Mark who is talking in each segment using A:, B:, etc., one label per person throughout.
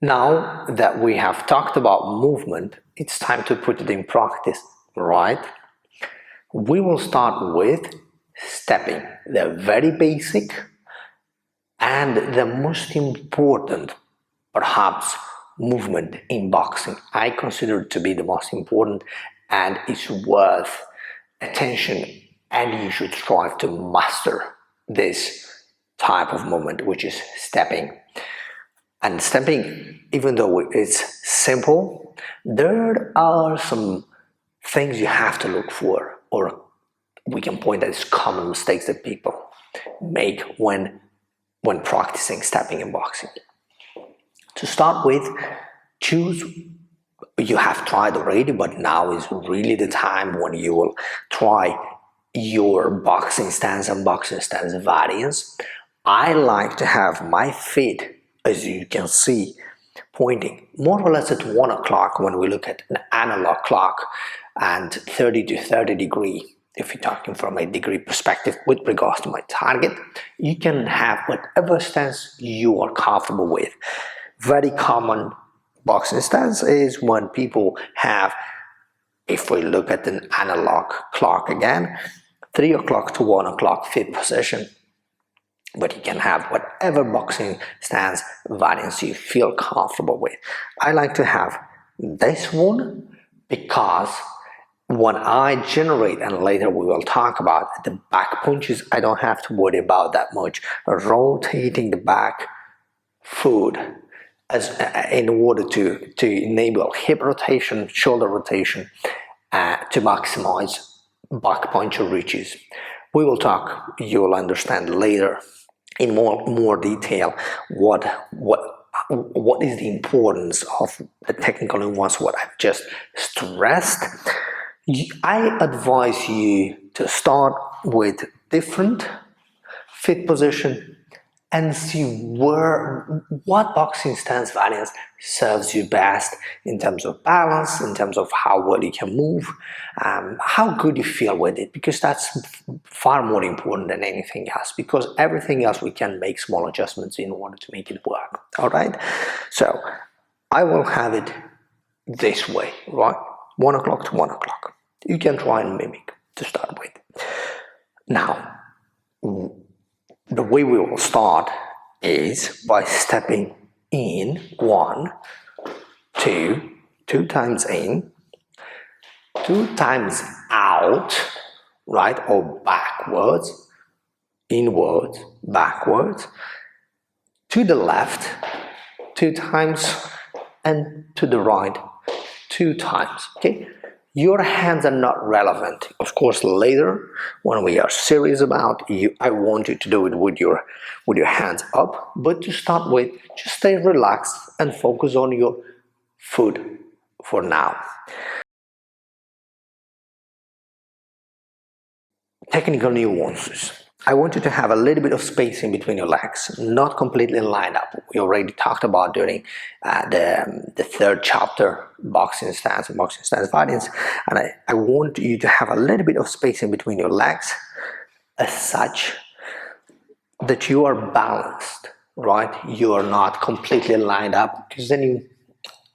A: Now that we have talked about movement, it's time to put it in practice, right? We will start with stepping, the very basic and the most important, perhaps, movement in boxing. I consider it to be the most important and it's worth attention, and you should strive to master this type of movement, which is stepping. And stepping, even though it's simple, there are some things you have to look for, or we can point as common mistakes that people make when practicing stepping in boxing. To start with, choose, you have tried already, but now is really the time when you will try your boxing stance and boxing stance variants. I like to have my feet, as you can see, pointing more or less at 1 o'clock when we look at an analog clock, and 30 to 30 degree if you're talking from a degree perspective with regards to my target. You can have whatever stance you are comfortable with. Very common boxing stance is when people have, if we look at an analog clock again, 3 o'clock to 1 o'clock fit position. But you can have whatever boxing stance variance you feel comfortable with. I like to have this one because when I generate, and later we will talk about the back punches, I don't have to worry about that much. Rotating the back foot as in order to enable hip rotation, shoulder rotation, to maximize back punch reaches. We will talk, you will understand later in more detail what is the importance of the technical nuance, what I've just stressed. I advise you to start with different fit position and see what boxing stance variance serves you best in terms of balance, in terms of how well you can move, how good you feel with it, because that's far more important than anything else, because everything else we can make small adjustments in order to make it work. All right, so I will have it this way, right? 1 o'clock to 1 o'clock. You can try and mimic to start with. Now, the way we will start is by stepping in, 1, 2, 2 times in, 2 times out, right, or backwards, inwards, backwards, to the left 2 times, and to the right 2 times, okay? Your hands are not relevant. Of course, later, when we are serious about you, I want you to do it with your hands up. But to start with, just stay relaxed and focus on your foot for now. Technical nuances. I want you to have a little bit of space in between your legs, not completely lined up. We already talked about during the third chapter, boxing stance and boxing stance variance, and I want you to have a little bit of space in between your legs as such that you are balanced, right? You are not completely lined up, because then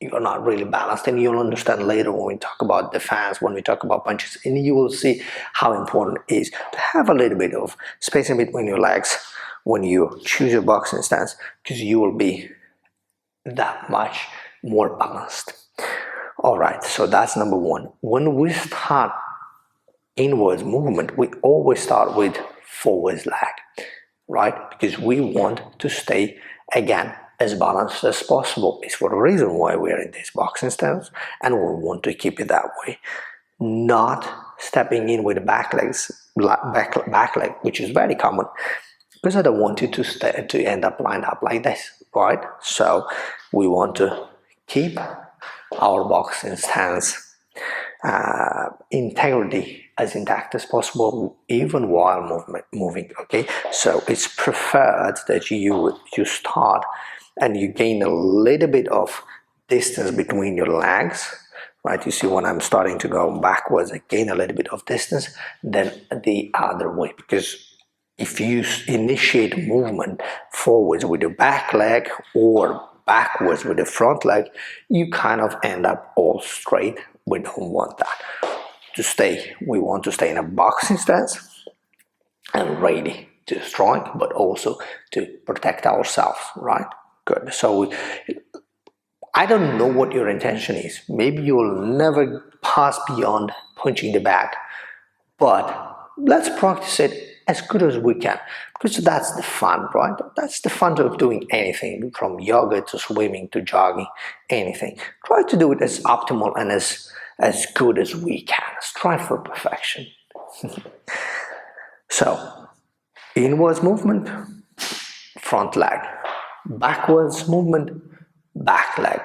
A: you are not really balanced, and you'll understand later when we talk about defense, when we talk about punches, and you will see how important it is to have a little bit of space in between your legs when you choose your boxing stance, because you will be that much more balanced. All right, so that's number 1. When we start inwards movement, we always start with forwards leg, right? Because we want to stay, again, as balanced as possible. It's for the reason why we are in this boxing stance, and we want to keep it that way. Not stepping in with the back leg, which is very common, because I don't want you to end up lined up like this, right? So we want to keep our boxing stance integrity as intact as possible, even while moving. Okay, so it's preferred that you start and you gain a little bit of distance between your legs, right? You see, when I'm starting to go backwards, I gain a little bit of distance, then the other way, because if you initiate movement forwards with your back leg or backwards with the front leg, you kind of end up all straight. We don't want that. We want to stay in a boxing stance and ready to strike, but also to protect ourselves, right? Good. So I don't know what your intention is. Maybe you'll never pass beyond punching the bag, but let's practice it as good as we can, because that's the fun, right? That's the fun of doing anything, from yoga to swimming to jogging, anything. Try to do it as optimal and as good as we can. Strive for perfection. So, inwards movement, front leg. Backwards movement, back leg.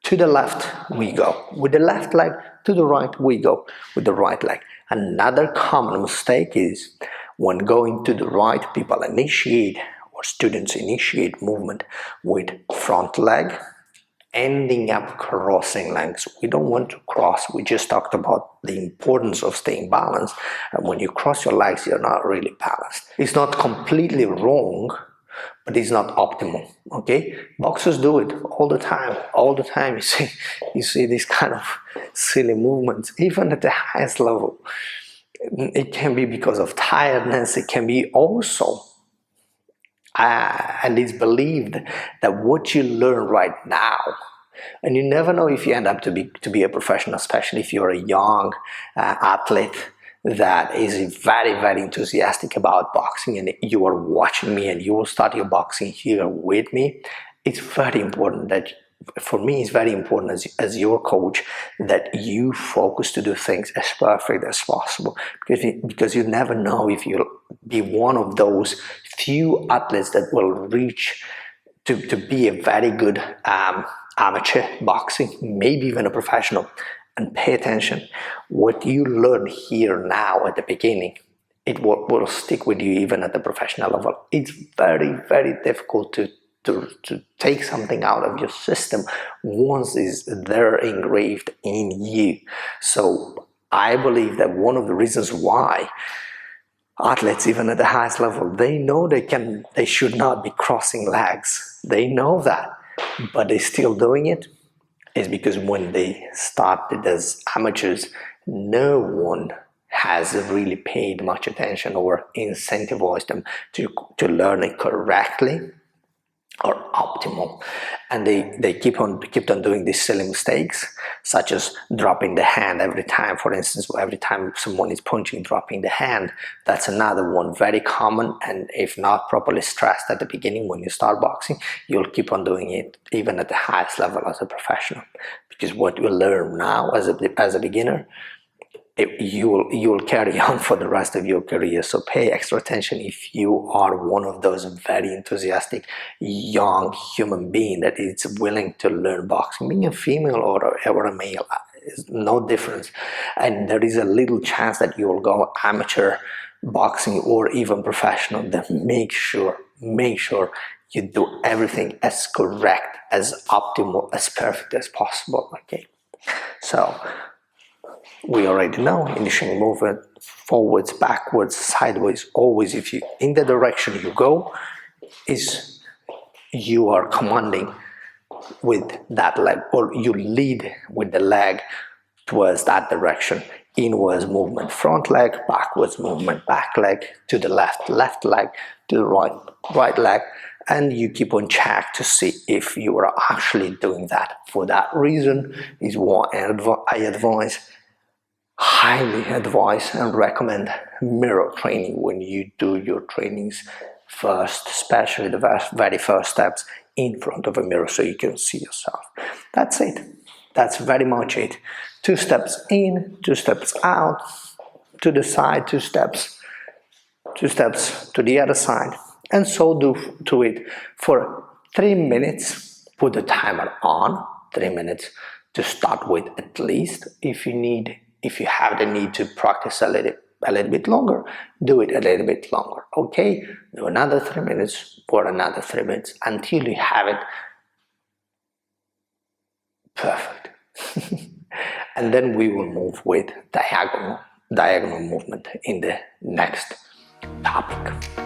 A: To the left we go. With the left leg, to the right we go with the right leg. Another common mistake is when going to the right, people initiate, or students initiate movement with front leg, ending up crossing legs. We don't want to cross. We just talked about the importance of staying balanced, and when you cross your legs, you're not really balanced. It's not completely wrong, but it's not optimal. Okay, boxers do it all the time. You see these kind of silly movements, even at the highest level. It can be because of tiredness. It can be also, and it's believed that what you learn right now, and you never know if you end up to be a professional, especially if you're a young athlete that is very, very enthusiastic about boxing, and you are watching me and you will start your boxing here with me. It's very important that, for me, it's very important as your coach, that you focus to do things as perfect as possible, because you never know if you'll be one of those few athletes that will reach to be a very good amateur boxing, maybe even a professional. And pay attention, what you learn here now at the beginning, it will stick with you even at the professional level. It's very, very difficult to take something out of your system once it's there engraved in you. So I believe that one of the reasons why athletes, even at the highest level, they know they should not be crossing legs. They know that, but they're still doing it, is because when they started as amateurs, no one has really paid much attention or incentivized them to learn it correctly or optimal, and they kept on doing these silly mistakes, such as dropping the hand every time. For instance, every time someone is punching, dropping the hand. That's another one, very common, and if not properly stressed at the beginning when you start boxing, you'll keep on doing it even at the highest level as a professional, because what you learn now as a beginner, you will carry on for the rest of your career. So pay extra attention if you are one of those very enthusiastic young human being that is willing to learn boxing. Being a female or a male is no difference, and there is a little chance that you will go amateur boxing or even professional. Then make sure you do everything as correct, as optimal, as perfect as possible. Okay, so we already know initial movement, forwards, backwards, sideways, always if you in the direction you go, is you are commanding with that leg, or you lead with the leg towards that direction. Inwards movement, front leg, backwards movement, back leg to the left, left leg to the right, right leg, and you keep on check to see if you are actually doing that. For that reason is why I highly advise and recommend mirror training when you do your trainings first, especially the very first steps in front of a mirror so you can see yourself. That's it. That's very much it. 2 steps in, 2 steps out, to the side, 2 steps to the other side, and so do to it for 3 minutes. Put the timer on 3 minutes to start with, at least. If you have the need to practice a little bit longer, do it a little bit longer. Okay, do another 3 minutes or another 3 minutes until you have it perfect. And then we will move with diagonal movement in the next topic.